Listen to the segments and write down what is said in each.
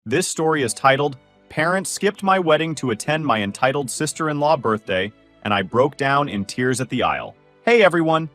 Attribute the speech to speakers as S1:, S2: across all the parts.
S1: This story is titled, Parents Skipped My Wedding to Attend My Entitled Sister-in-Law Birthday, and I Broke Down in Tears at the Aisle. Hey everyone!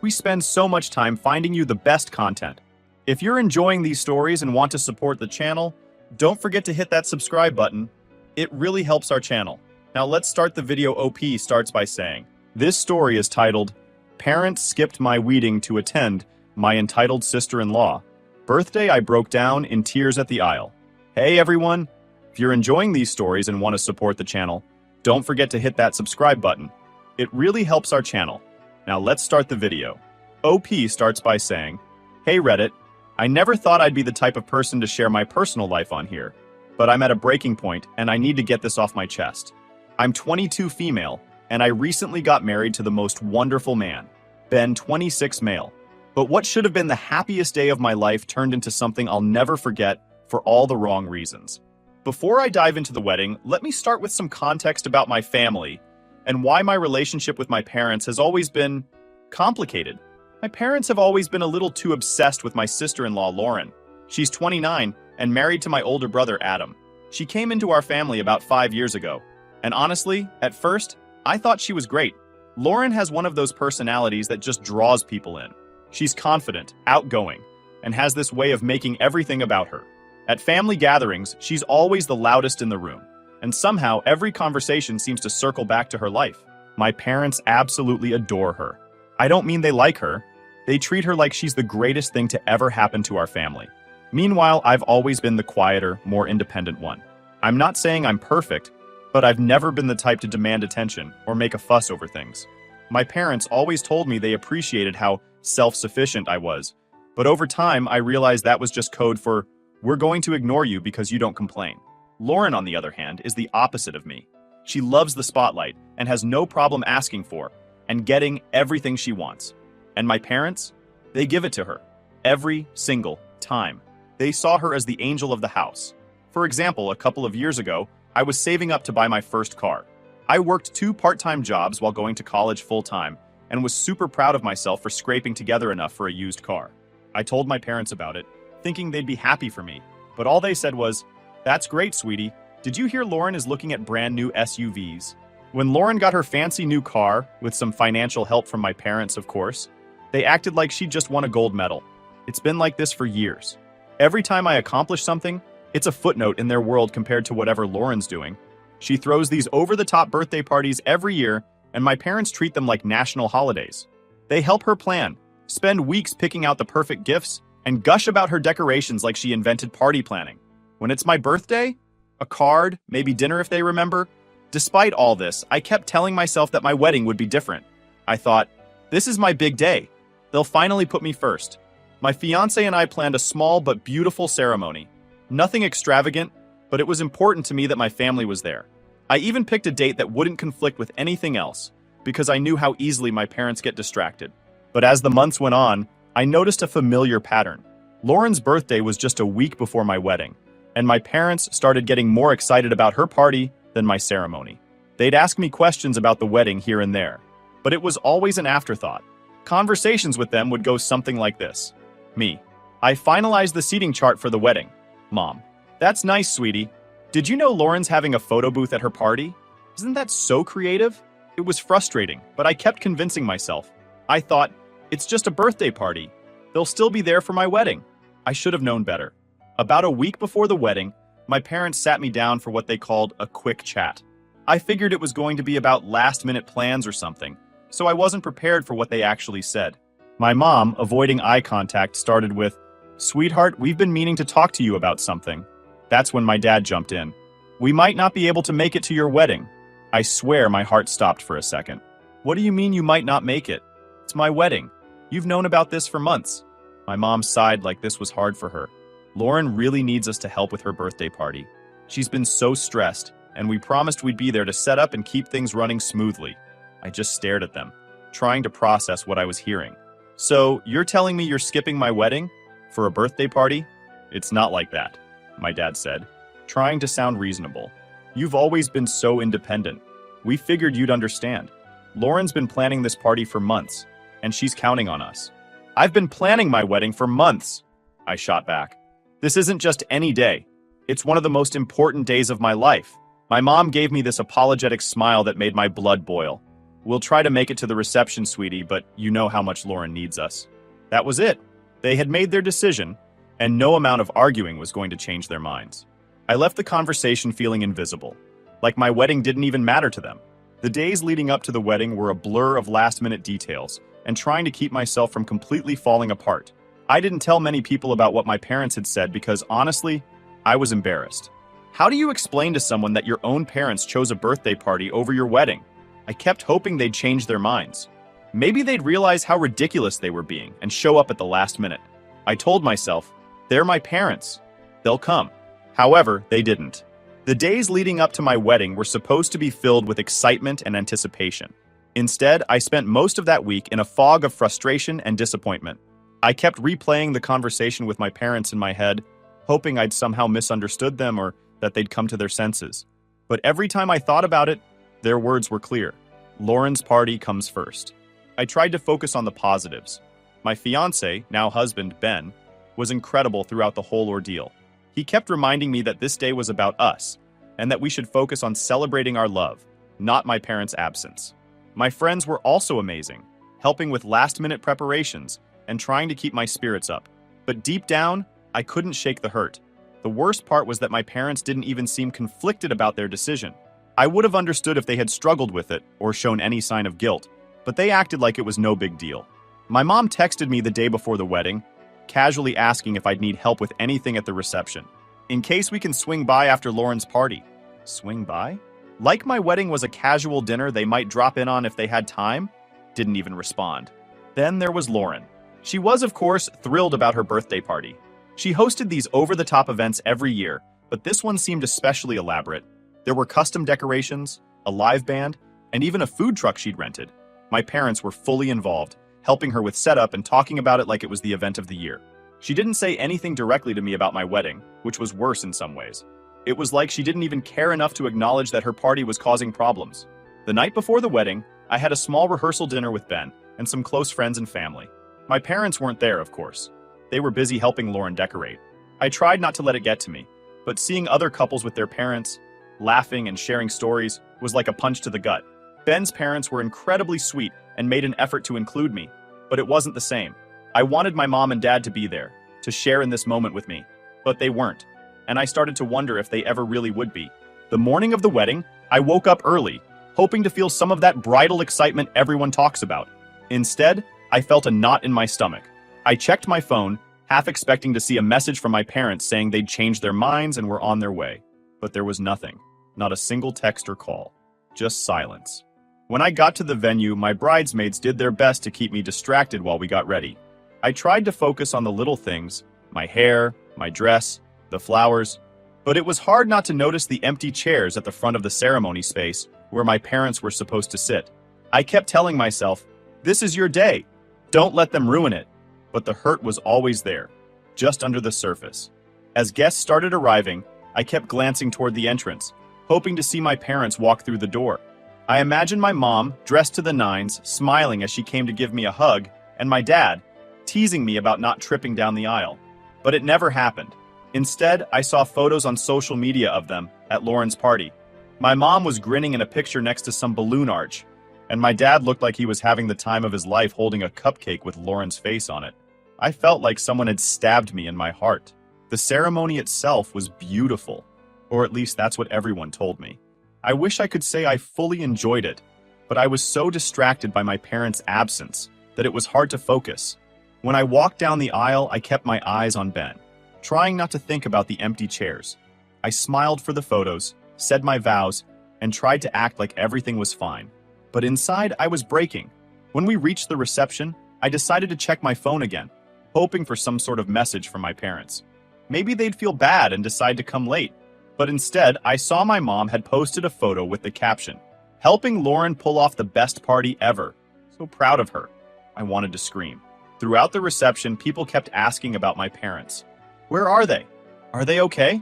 S1: We spend so much time finding you the best content. If you're enjoying these stories and want to support the channel, don't forget to hit that subscribe button. It really helps our channel. Now let's start the video. OP starts by saying, this story is titled, Parents Skipped My Wedding to Attend My Entitled Sister-in-Law Birthday, I Broke Down in Tears at the Aisle. Hey everyone! If you're enjoying these stories and want to support the channel, don't forget to hit that subscribe button. It really helps our channel. Now let's start the video. OP starts by saying, hey Reddit, I never thought I'd be the type of person to share my personal life on here, but I'm at a breaking point and I need to get this off my chest. I'm 22 female, and I recently got married to the most wonderful man, Ben 26 male. But what should have been the happiest day of my life turned into something I'll never forget for all the wrong reasons. Before I dive into the wedding, let me start with some context about my family and why my relationship with my parents has always been complicated. My parents have always been a little too obsessed with my sister-in-law, Lauren. She's 29 and married to my older brother, Adam. She came into our family about 5 years ago, and honestly, at first, I thought she was great. Lauren has one of those personalities that just draws people in. She's confident, outgoing, and has this way of making everything about her. At family gatherings, she's always the loudest in the room, and somehow every conversation seems to circle back to her life. My parents absolutely adore her. I don't mean they like her. They treat her like she's the greatest thing to ever happen to our family. Meanwhile, I've always been the quieter, more independent one. I'm not saying I'm perfect, but I've never been the type to demand attention or make a fuss over things. My parents always told me they appreciated how self-sufficient I was, but over time I realized that was just code for, we're going to ignore you because you don't complain. Lauren, on the other hand, is the opposite of me. She loves the spotlight and has no problem asking for and getting everything she wants. And my parents? They give it to her. Every single time. They saw her as the angel of the house. For example, a couple of years ago, I was saving up to buy my first car. I worked 2 part-time jobs while going to college full-time and was super proud of myself for scraping together enough for a used car. I told my parents about it, thinking they'd be happy for me, but all they said was, that's great, sweetie. Did you hear Lauren is looking at brand new SUVs? When Lauren got her fancy new car, with some financial help from my parents, of course, they acted like she'd just won a gold medal. It's been like this for years. Every time I accomplish something, it's a footnote in their world compared to whatever Lauren's doing. She throws these over-the-top birthday parties every year, and my parents treat them like national holidays. They help her plan, spend weeks picking out the perfect gifts, and gush about her decorations like she invented party planning. When it's my birthday, a card, maybe dinner if they remember. Despite all this, I kept telling myself that my wedding would be different. I thought, this is my big day. They'll finally put me first. My fiancé and I planned a small but beautiful ceremony. Nothing extravagant, but it was important to me that my family was there. I even picked a date that wouldn't conflict with anything else, because I knew how easily my parents get distracted. But as the months went on, I noticed a familiar pattern. Lauren's birthday was just a week before my wedding, and my parents started getting more excited about her party than my ceremony. They'd ask me questions about the wedding here and there, but it was always an afterthought. Conversations with them would go something like this. Me. I finalized the seating chart for the wedding. Mom. That's nice, sweetie. Did you know Lauren's having a photo booth at her party? Isn't that so creative? It was frustrating, but I kept convincing myself. I thought, it's just a birthday party. They'll still be there for my wedding. I should have known better. About a week before the wedding, my parents sat me down for what they called a quick chat. I figured it was going to be about last-minute plans or something, so I wasn't prepared for what they actually said. My mom, avoiding eye contact, started with, sweetheart, we've been meaning to talk to you about something. That's when my dad jumped in. We might not be able to make it to your wedding. I swear my heart stopped for a second. What do you mean you might not make it? It's my wedding. You've known about this for months. My mom sighed like this was hard for her. Lauren really needs us to help with her birthday party. She's been so stressed, and we promised we'd be there to set up and keep things running smoothly. I just stared at them, trying to process what I was hearing. So, you're telling me you're skipping my wedding? For a birthday party? It's not like that, my dad said, trying to sound reasonable. You've always been so independent. We figured you'd understand. Lauren's been planning this party for months, and she's counting on us. I've been planning my wedding for months, I shot back. This isn't just any day. It's one of the most important days of my life. My mom gave me this apologetic smile that made my blood boil. We'll try to make it to the reception, sweetie, but you know how much Lauren needs us. That was it. They had made their decision, and no amount of arguing was going to change their minds. I left the conversation feeling invisible, like my wedding didn't even matter to them. The days leading up to the wedding were a blur of last-minute details, and trying to keep myself from completely falling apart. I didn't tell many people about what my parents had said because, honestly, I was embarrassed. How do you explain to someone that your own parents chose a birthday party over your wedding? I kept hoping they'd change their minds. Maybe they'd realize how ridiculous they were being and show up at the last minute. I told myself, they're my parents. They'll come. However, they didn't. The days leading up to my wedding were supposed to be filled with excitement and anticipation. Instead, I spent most of that week in a fog of frustration and disappointment. I kept replaying the conversation with my parents in my head, hoping I'd somehow misunderstood them or that they'd come to their senses. But every time I thought about it, their words were clear. Lauren's party comes first. I tried to focus on the positives. My fiancé, now husband, Ben, was incredible throughout the whole ordeal. He kept reminding me that this day was about us, and that we should focus on celebrating our love, not my parents' absence. My friends were also amazing, helping with last-minute preparations and trying to keep my spirits up. But deep down, I couldn't shake the hurt. The worst part was that my parents didn't even seem conflicted about their decision. I would have understood if they had struggled with it or shown any sign of guilt, but they acted like it was no big deal. My mom texted me the day before the wedding, casually asking if I'd need help with anything at the reception, in case we can swing by after Lauren's party. Swing by? Like my wedding was a casual dinner they might drop in on if they had time? Didn't even respond. Then there was Lauren. She was, of course, thrilled about her birthday party. She hosted these over-the-top events every year, but this one seemed especially elaborate. There were custom decorations, a live band, and even a food truck she'd rented. My parents were fully involved, helping her with setup and talking about it like it was the event of the year. She didn't say anything directly to me about my wedding, which was worse in some ways. It was like she didn't even care enough to acknowledge that her party was causing problems. The night before the wedding, I had a small rehearsal dinner with Ben and some close friends and family. My parents weren't there, of course. They were busy helping Lauren decorate. I tried not to let it get to me, but seeing other couples with their parents, laughing and sharing stories, was like a punch to the gut. Ben's parents were incredibly sweet and made an effort to include me, but it wasn't the same. I wanted my mom and dad to be there, to share in this moment with me, but they weren't, and I started to wonder if they ever really would be. The morning of the wedding, I woke up early, hoping to feel some of that bridal excitement everyone talks about. Instead, I felt a knot in my stomach. I checked my phone, half expecting to see a message from my parents saying they'd changed their minds and were on their way. But there was nothing. Not a single text or call. Just silence. When I got to the venue, my bridesmaids did their best to keep me distracted while we got ready. I tried to focus on the little things, my hair, my dress, the flowers, but it was hard not to notice the empty chairs at the front of the ceremony space where my parents were supposed to sit. I kept telling myself, this is your day. Don't let them ruin it. But the hurt was always there, just under the surface. As guests started arriving, I kept glancing toward the entrance, hoping to see my parents walk through the door. I imagined my mom, dressed to the nines, smiling as she came to give me a hug, and my dad, teasing me about not tripping down the aisle. But it never happened. Instead, I saw photos on social media of them at Lauren's party. My mom was grinning in a picture next to some balloon arch, and my dad looked like he was having the time of his life holding a cupcake with Lauren's face on it. I felt like someone had stabbed me in my heart. The ceremony itself was beautiful, or at least that's what everyone told me. I wish I could say I fully enjoyed it, but I was so distracted by my parents' absence that it was hard to focus. When I walked down the aisle, I kept my eyes on Ben, trying not to think about the empty chairs. I smiled for the photos, said my vows, and tried to act like everything was fine. But inside, I was breaking. When we reached the reception, I decided to check my phone again, hoping for some sort of message from my parents. Maybe they'd feel bad and decide to come late. But instead, I saw my mom had posted a photo with the caption, "Helping Lauren pull off the best party ever. So proud of her." I wanted to scream. Throughout the reception, people kept asking about my parents. Where are they? Are they okay?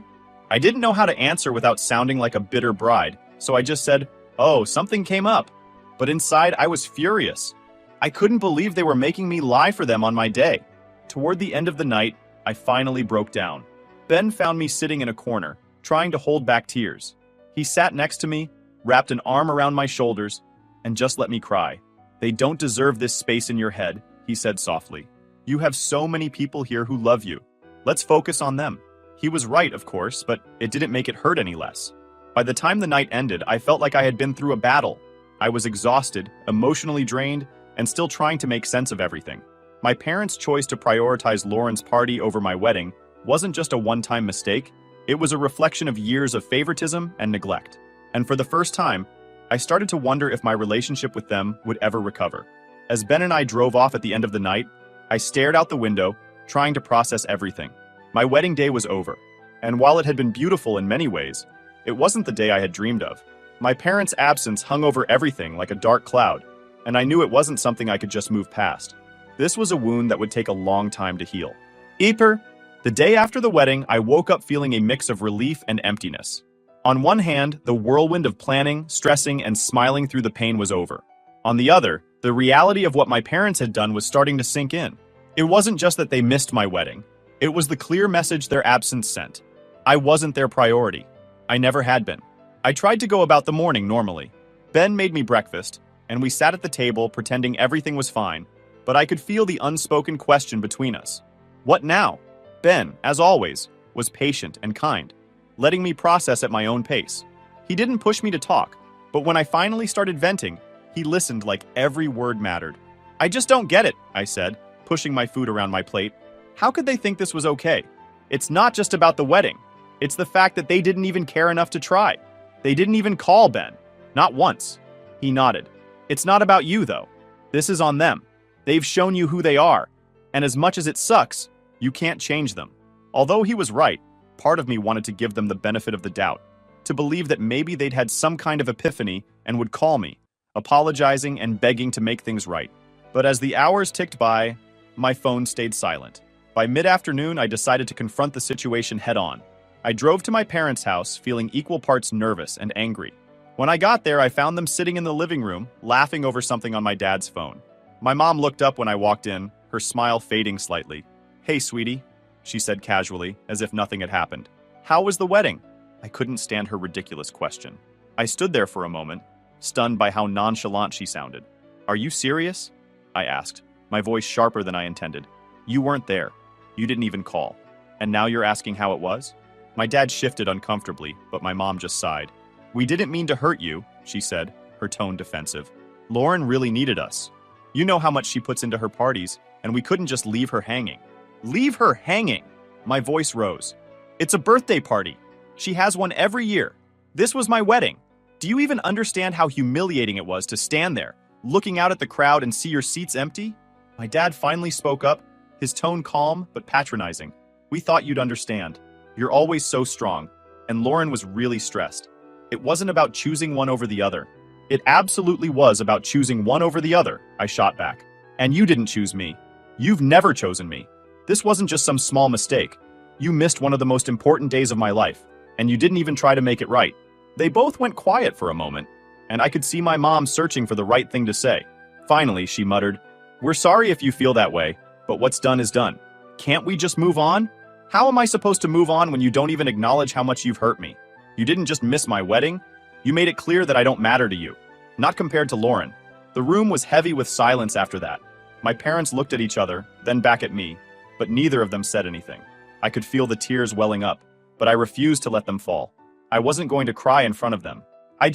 S1: I didn't know how to answer without sounding like a bitter bride, so I just said, "Oh, something came up." But inside, I was furious. I couldn't believe they were making me lie for them on my day. Toward the end of the night, I finally broke down. Ben found me sitting in a corner, trying to hold back tears. He sat next to me, wrapped an arm around my shoulders, and just let me cry. "They don't deserve this space in your head," he said softly. "You have so many people here who love you. Let's focus on them." He was right, of course, but it didn't make it hurt any less. By the time the night ended, I felt like I had been through a battle. I was exhausted, emotionally drained, and still trying to make sense of everything. My parents' choice to prioritize Lauren's party over my wedding wasn't just a one-time mistake, it was a reflection of years of favoritism and neglect. And for the first time, I started to wonder if my relationship with them would ever recover. As Ben and I drove off at the end of the night, I stared out the window, trying to process everything. My wedding day was over, and while it had been beautiful in many ways, it wasn't the day I had dreamed of. My parents' absence hung over everything like a dark cloud, and I knew it wasn't something I could just move past. This was a wound that would take a long time to heal. The day after the wedding, I woke up feeling a mix of relief and emptiness. On one hand, the whirlwind of planning, stressing, and smiling through the pain was over. On the other, the reality of what my parents had done was starting to sink in. It wasn't just that they missed my wedding. It was the clear message their absence sent. I wasn't their priority. I never had been. I tried to go about the morning normally. Ben made me breakfast, and we sat at the table pretending everything was fine, but I could feel the unspoken question between us. What now? Ben, as always, was patient and kind, letting me process at my own pace. He didn't push me to talk, but when I finally started venting, he listened like every word mattered. "I just don't get it," I said, pushing my food around my plate. "How could they think this was okay? It's not just about the wedding. It's the fact that they didn't even care enough to try. They didn't even call Ben. Not once." He nodded. "It's not about you, though. This is on them. They've shown you who they are, and as much as it sucks, you can't change them." Although he was right, part of me wanted to give them the benefit of the doubt, to believe that maybe they'd had some kind of epiphany and would call me, apologizing and begging to make things right. But as the hours ticked by, my phone stayed silent. By mid-afternoon, I decided to confront the situation head-on. I drove to my parents' house, feeling equal parts nervous and angry. When I got there, I found them sitting in the living room, laughing over something on my dad's phone. My mom looked up when I walked in, her smile fading slightly. "Hey, sweetie," she said casually, as if nothing had happened. "How was the wedding?" I couldn't stand her ridiculous question. I stood there for a moment, stunned by how nonchalant she sounded. "Are you serious?" I asked, my voice sharper than I intended. "You weren't there. You didn't even call. And now you're asking how it was?" My dad shifted uncomfortably, but my mom just sighed. "We didn't mean to hurt you," she said, her tone defensive. "Lauren really needed us. You know how much she puts into her parties, and we couldn't just leave her hanging." "Leave her hanging?" My voice rose. "It's a birthday party. She has one every year. This was my wedding. Do you even understand how humiliating it was to stand there, looking out at the crowd and see your seats empty?" My dad finally spoke up, his tone calm but patronizing. "We thought you'd understand. You're always so strong." And Lauren was really stressed. It wasn't about choosing one over the other. It absolutely was about choosing one over the other, I shot back. "And you didn't choose me. You've never chosen me. This wasn't just some small mistake. You missed one of the most important days of my life, and you didn't even try to make it right." They both went quiet for a moment, and I could see my mom searching for the right thing to say. Finally, she muttered, "We're sorry if you feel that way, but what's done is done. Can't we just move on?" "How am I supposed to move on when you don't even acknowledge how much you've hurt me? You didn't just miss my wedding. You made it clear that I don't matter to you. Not compared to Lauren." The room was heavy with silence after that. My parents looked at each other, then back at me, but neither of them said anything. I could feel the tears welling up, but I refused to let them fall. I wasn't going to cry in front of them. I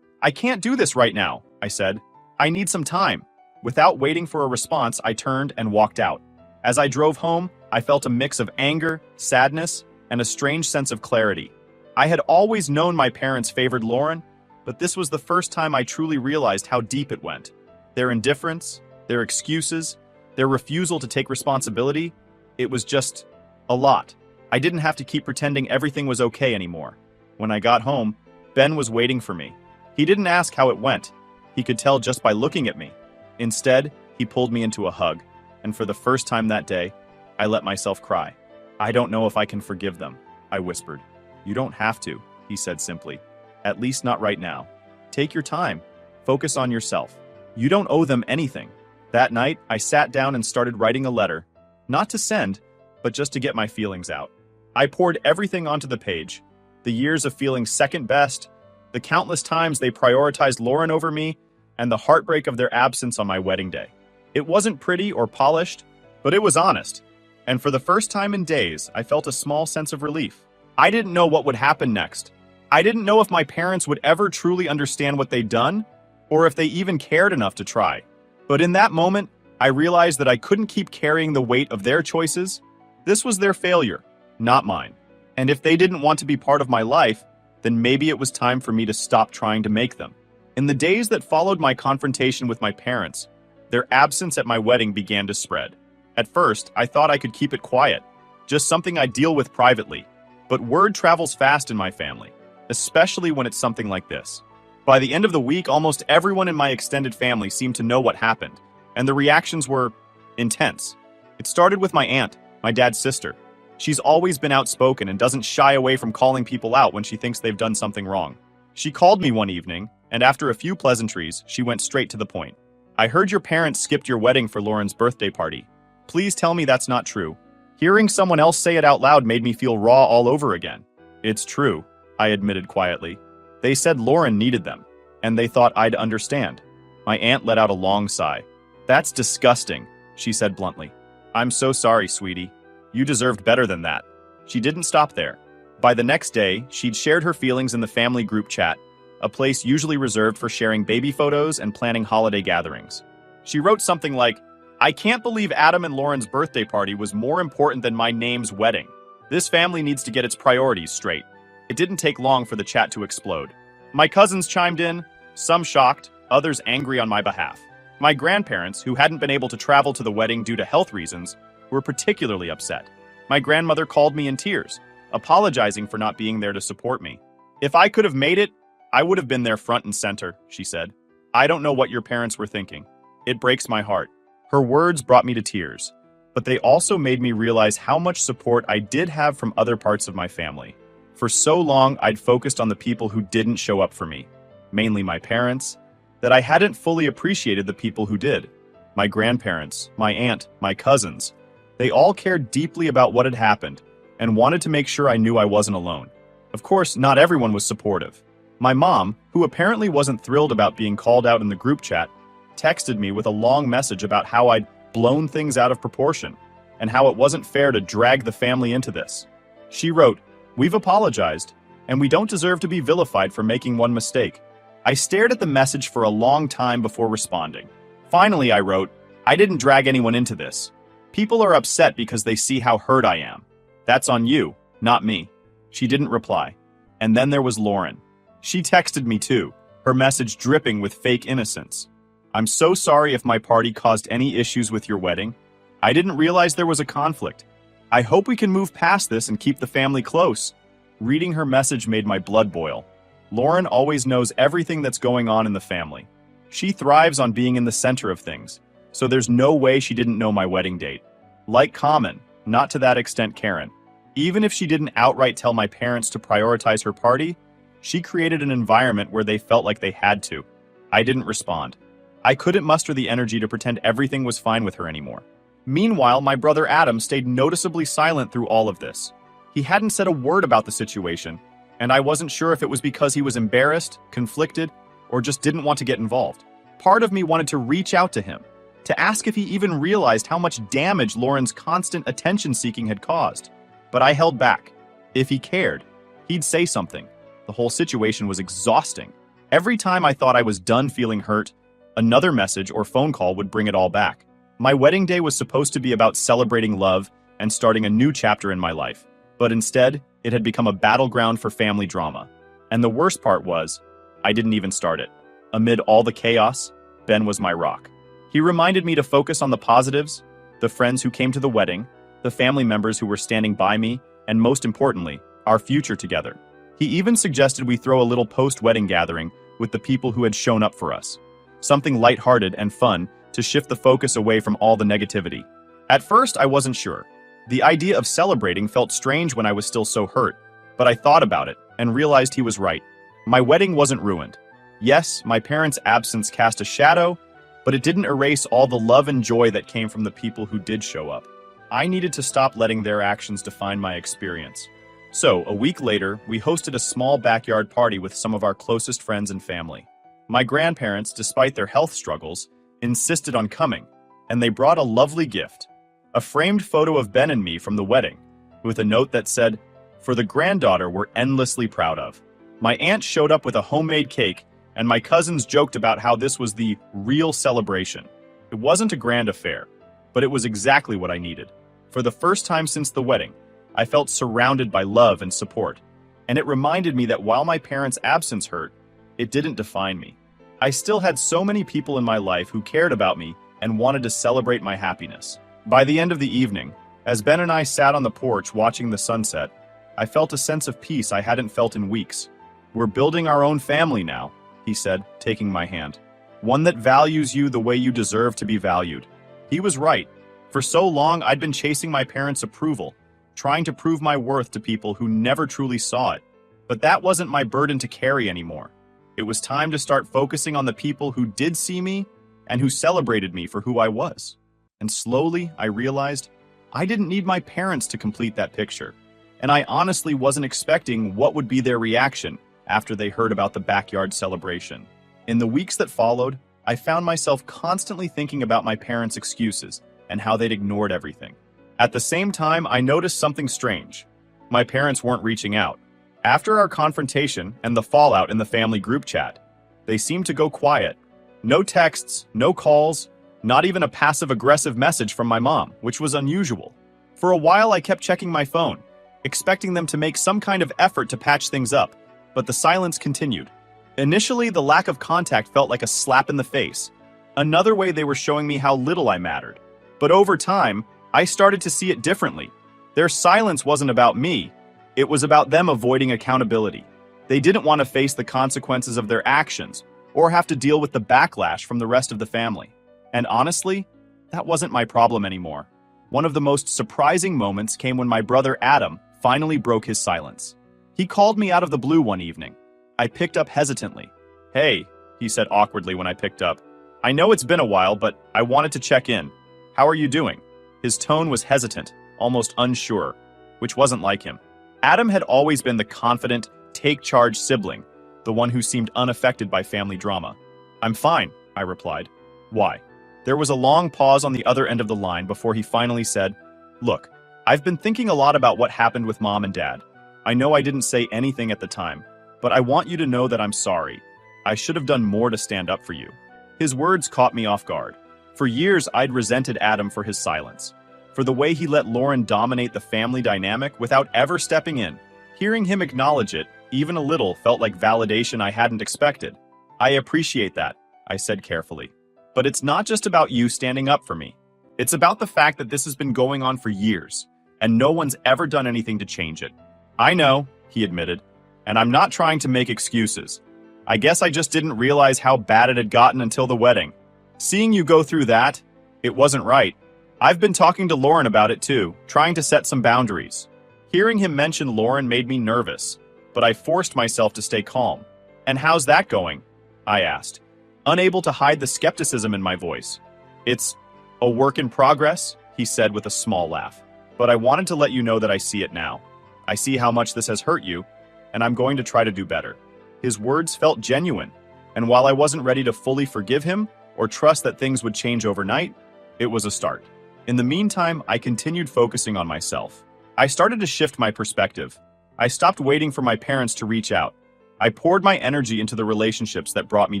S1: can't do this right now," I said. "I need some time." Without waiting for a response, I turned and walked out. As I drove home, I felt a mix of anger, sadness, and a strange sense of clarity. I had always known my parents favored Lauren, but this was the first time I truly realized how deep it went. Their indifference, their excuses, their refusal to take responsibility, it was just a lot. I didn't have to keep pretending everything was okay anymore. When I got home, Ben was waiting for me. He didn't ask how it went. He could tell just by looking at me. Instead, he pulled me into a hug, and for the first time that day, I let myself cry. "I don't know if I can forgive them," I whispered. "You don't have to," he said simply. "At least not right now. Take your time. Focus on yourself. You don't owe them anything." That night, I sat down and started writing a letter. Not to send, but just to get my feelings out. I poured everything onto the page. The years of feeling second best, the countless times they prioritized Lauren over me, and the heartbreak of their absence on my wedding day. It wasn't pretty or polished, but it was honest. And for the first time in days, I felt a small sense of relief. I didn't know what would happen next. I didn't know if my parents would ever truly understand what they'd done, or if they even cared enough to try. But in that moment, I realized that I couldn't keep carrying the weight of their choices. This was their failure, not mine. And if they didn't want to be part of my life, then maybe it was time for me to stop trying to make them. In the days that followed my confrontation with my parents, their absence at my wedding began to spread. At first, I thought I could keep it quiet, just something I deal with privately. But word travels fast in my family, especially when it's something like this. By the end of the week, almost everyone in my extended family seemed to know what happened, and the reactions were intense. It started with my aunt, my dad's sister. She's always been outspoken and doesn't shy away from calling people out when she thinks they've done something wrong. She called me one evening, and after a few pleasantries, she went straight to the point. "I heard your parents skipped your wedding for Lauren's birthday party. Please tell me that's not true." Hearing someone else say it out loud made me feel raw all over again. "It's true," I admitted quietly. "They said Lauren needed them, and they thought I'd understand." My aunt let out a long sigh. "That's disgusting," she said bluntly. "I'm so sorry, sweetie. You deserved better than that." She didn't stop there. By the next day, she'd shared her feelings in the family group chat, a place usually reserved for sharing baby photos and planning holiday gatherings. She wrote something like, "I can't believe Adam and Lauren's birthday party was more important than my name's wedding. This family needs to get its priorities straight." It didn't take long for the chat to explode. My cousins chimed in, some shocked, others angry on my behalf. My grandparents, who hadn't been able to travel to the wedding due to health reasons, were particularly upset. My grandmother called me in tears, apologizing for not being there to support me. "If I could have made it, I would have been there front and center," she said. "I don't know what your parents were thinking. It breaks my heart." Her words brought me to tears, but they also made me realize how much support I did have from other parts of my family. For so long, I'd focused on the people who didn't show up for me, mainly my parents, that I hadn't fully appreciated the people who did. My grandparents, my aunt, my cousins. They all cared deeply about what had happened and wanted to make sure I knew I wasn't alone. Of course, not everyone was supportive. My mom, who apparently wasn't thrilled about being called out in the group chat, texted me with a long message about how I'd blown things out of proportion and how it wasn't fair to drag the family into this. She wrote, "We've apologized, and we don't deserve to be vilified for making one mistake." I stared at the message for a long time before responding. Finally, I wrote, "I didn't drag anyone into this. People are upset because they see how hurt I am. That's on you, not me." She didn't reply. And then there was Lauren. She texted me too, her message dripping with fake innocence. "I'm so sorry if my party caused any issues with your wedding. I didn't realize there was a conflict. I hope we can move past this and keep the family close." Reading her message made my blood boil. Lauren always knows everything that's going on in the family. She thrives on being in the center of things, so there's no way she didn't know my wedding date. Like Common, not to that extent Karen. Even if she didn't outright tell my parents to prioritize her party, she created an environment where they felt like they had to. I didn't respond. I couldn't muster the energy to pretend everything was fine with her anymore. Meanwhile, my brother Adam stayed noticeably silent through all of this. He hadn't said a word about the situation, and I wasn't sure if it was because he was embarrassed, conflicted, or just didn't want to get involved. Part of me wanted to reach out to him, to ask if he even realized how much damage Lauren's constant attention-seeking had caused. But I held back. If he cared, he'd say something. The whole situation was exhausting. Every time I thought I was done feeling hurt, another message or phone call would bring it all back. My wedding day was supposed to be about celebrating love and starting a new chapter in my life. But instead, it had become a battleground for family drama. And the worst part was, I didn't even start it. Amid all the chaos, Ben was my rock. He reminded me to focus on the positives, the friends who came to the wedding, the family members who were standing by me, and most importantly, our future together. He even suggested we throw a little post-wedding gathering with the people who had shown up for us. Something lighthearted and fun to shift the focus away from all the negativity. At first, I wasn't sure. The idea of celebrating felt strange when I was still so hurt, but I thought about it and realized he was right. My wedding wasn't ruined. Yes, my parents' absence cast a shadow, but it didn't erase all the love and joy that came from the people who did show up. I needed to stop letting their actions define my experience. So, a week later, we hosted a small backyard party with some of our closest friends and family. My grandparents, despite their health struggles, insisted on coming, and they brought a lovely gift, a framed photo of Ben and me from the wedding, with a note that said, "For the granddaughter we're endlessly proud of." My aunt showed up with a homemade cake, and my cousins joked about how this was the real celebration. It wasn't a grand affair, but it was exactly what I needed. For the first time since the wedding, I felt surrounded by love and support, and it reminded me that while my parents' absence hurt, it didn't define me. I still had so many people in my life who cared about me and wanted to celebrate my happiness. By the end of the evening, as Ben and I sat on the porch watching the sunset, I felt a sense of peace I hadn't felt in weeks. "We're building our own family now," he said, taking my hand. "One that values you the way you deserve to be valued." He was right. For so long, I'd been chasing my parents' approval, trying to prove my worth to people who never truly saw it. But that wasn't my burden to carry anymore. It was time to start focusing on the people who did see me and who celebrated me for who I was. And slowly, I realized I didn't need my parents to complete that picture. And I honestly wasn't expecting what would be their reaction after they heard about the backyard celebration. In the weeks that followed, I found myself constantly thinking about my parents' excuses and how they'd ignored everything. At the same time, I noticed something strange. My parents weren't reaching out. After our confrontation and the fallout in the family group chat, they seemed to go quiet. No texts, no calls, not even a passive-aggressive message from my mom, which was unusual. For a while, I kept checking my phone, expecting them to make some kind of effort to patch things up, but the silence continued. Initially, the lack of contact felt like a slap in the face, another way they were showing me how little I mattered. But over time, I started to see it differently. Their silence wasn't about me, it was about them avoiding accountability. They didn't want to face the consequences of their actions, or have to deal with the backlash from the rest of the family. And honestly, that wasn't my problem anymore. One of the most surprising moments came when my brother Adam finally broke his silence. He called me out of the blue one evening. I picked up hesitantly. "Hey," he said awkwardly when I picked up. "I know it's been a while, but I wanted to check in. How are you doing?" His tone was hesitant, almost unsure, which wasn't like him. Adam had always been the confident, take-charge sibling, the one who seemed unaffected by family drama. "I'm fine," I replied. "Why?" There was a long pause on the other end of the line before he finally said, "Look, I've been thinking a lot about what happened with Mom and Dad. I know I didn't say anything at the time, but I want you to know that I'm sorry. I should have done more to stand up for you." His words caught me off guard. For years, I'd resented Adam for his silence, for the way he let Lauren dominate the family dynamic without ever stepping in. Hearing him acknowledge it, even a little, felt like validation I hadn't expected. "I appreciate that," I said carefully. "But it's not just about you standing up for me. It's about the fact that this has been going on for years, and no one's ever done anything to change it." "I know," he admitted, "and I'm not trying to make excuses. I guess I just didn't realize how bad it had gotten until the wedding. Seeing you go through that, it wasn't right. I've been talking to Lauren about it too, trying to set some boundaries." Hearing him mention Lauren made me nervous, but I forced myself to stay calm. "And how's that going?" I asked, unable to hide the skepticism in my voice. "It's a work in progress," he said with a small laugh. "But I wanted to let you know that I see it now. I see how much this has hurt you, and I'm going to try to do better." His words felt genuine, and while I wasn't ready to fully forgive him or trust that things would change overnight, it was a start. In the meantime, I continued focusing on myself. I started to shift my perspective. I stopped waiting for my parents to reach out. I poured my energy into the relationships that brought me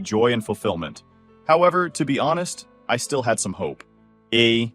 S1: joy and fulfillment. However, to be honest, I still had some hope. The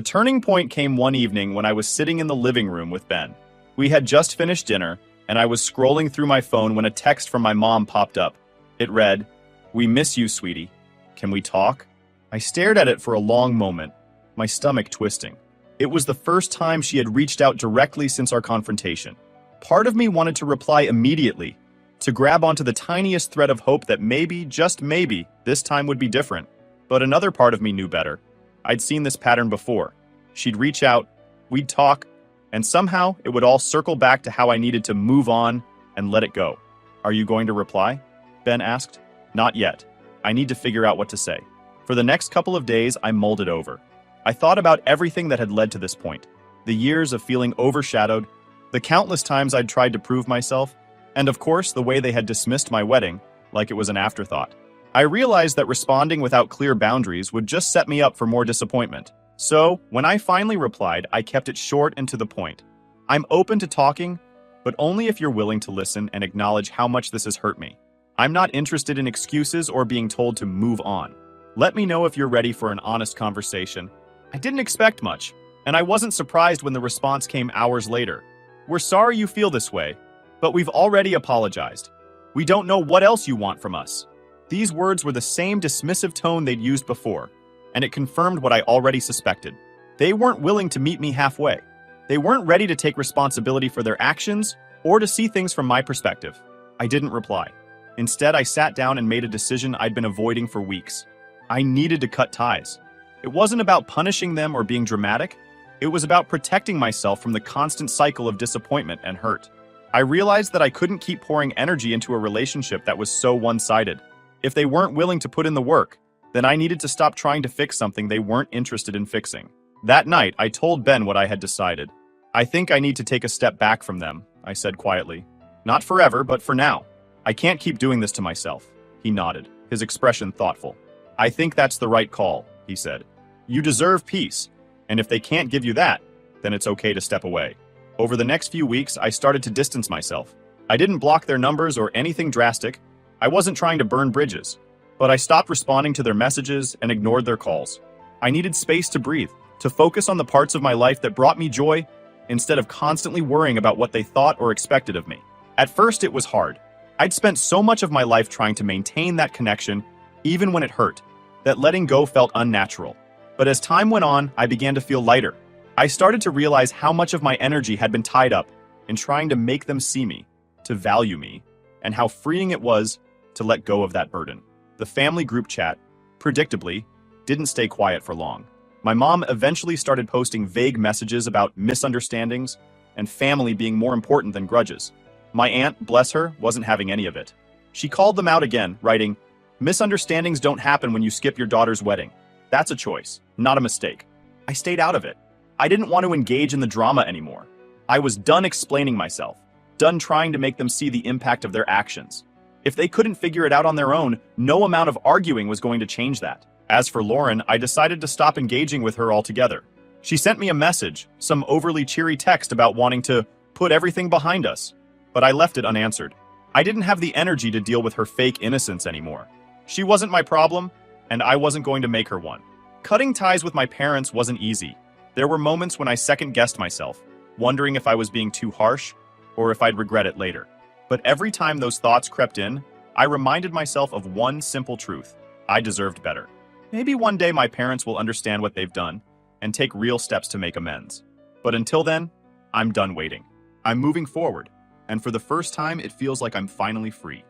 S1: turning point came one evening when I was sitting in the living room with Ben. We had just finished dinner, and I was scrolling through my phone when a text from my mom popped up. It read, "We miss you, sweetie. Can we talk?" I stared at it for a long moment, my stomach twisting. It was the first time she had reached out directly since our confrontation. Part of me wanted to reply immediately, to grab onto the tiniest thread of hope that maybe, just maybe, this time would be different. But another part of me knew better. I'd seen this pattern before. She'd reach out, we'd talk, and somehow it would all circle back to how I needed to move on and let it go. "Are you going to reply?" Ben asked. "Not yet. I need to figure out what to say." For the next couple of days, I mulled it over. I thought about everything that had led to this point. The years of feeling overshadowed, The countless times I'd tried to prove myself, and of course the way they had dismissed my wedding, like it was an afterthought. I realized that responding without clear boundaries would just set me up for more disappointment. So, when I finally replied, I kept it short and to the point. I'm open to talking, but only if you're willing to listen and acknowledge how much this has hurt me. I'm not interested in excuses or being told to move on. Let me know if you're ready for an honest conversation. I didn't expect much, and I wasn't surprised when the response came hours later. We're sorry you feel this way, but we've already apologized. We don't know what else you want from us. These words were the same dismissive tone they'd used before, and it confirmed what I already suspected. They weren't willing to meet me halfway. They weren't ready to take responsibility for their actions or to see things from my perspective. I didn't reply. Instead, I sat down and made a decision I'd been avoiding for weeks. I needed to cut ties. It wasn't about punishing them or being dramatic. It was about protecting myself from the constant cycle of disappointment and hurt. I realized that I couldn't keep pouring energy into a relationship that was so one-sided. If they weren't willing to put in the work, then I needed to stop trying to fix something they weren't interested in fixing. That night, I told Ben what I had decided. I think I need to take a step back from them, I said quietly. Not forever, but for now. I can't keep doing this to myself. He nodded, his expression thoughtful. I think that's the right call, he said. You deserve peace, and if they can't give you that, then it's okay to step away. Over the next few weeks, I started to distance myself. I didn't block their numbers or anything drastic. I wasn't trying to burn bridges, but I stopped responding to their messages and ignored their calls. I needed space to breathe, to focus on the parts of my life that brought me joy, instead of constantly worrying about what they thought or expected of me. At first, it was hard. I'd spent so much of my life trying to maintain that connection, even when it hurt, that letting go felt unnatural. But as time went on, I began to feel lighter. I started to realize how much of my energy had been tied up in trying to make them see me, to value me, and how freeing it was to let go of that burden. The family group chat, predictably, didn't stay quiet for long. My mom eventually started posting vague messages about misunderstandings and family being more important than grudges. My aunt, bless her, wasn't having any of it. She called them out again, writing, "Misunderstandings don't happen when you skip your daughter's wedding. That's a choice, not a mistake." I stayed out of it. I didn't want to engage in the drama anymore. I was done explaining myself, done trying to make them see the impact of their actions. If they couldn't figure it out on their own, no amount of arguing was going to change that. As for Lauren, I decided to stop engaging with her altogether. She sent me a message, some overly cheery text about wanting to put everything behind us, but I left it unanswered. I didn't have the energy to deal with her fake innocence anymore. She wasn't my problem, and I wasn't going to make her one. Cutting ties with my parents wasn't easy. There were moments when I second-guessed myself, wondering if I was being too harsh or if I'd regret it later. But every time those thoughts crept in, I reminded myself of one simple truth. I deserved better. Maybe one day my parents will understand what they've done and take real steps to make amends. But until then, I'm done waiting. I'm moving forward, and for the first time, it feels like I'm finally free.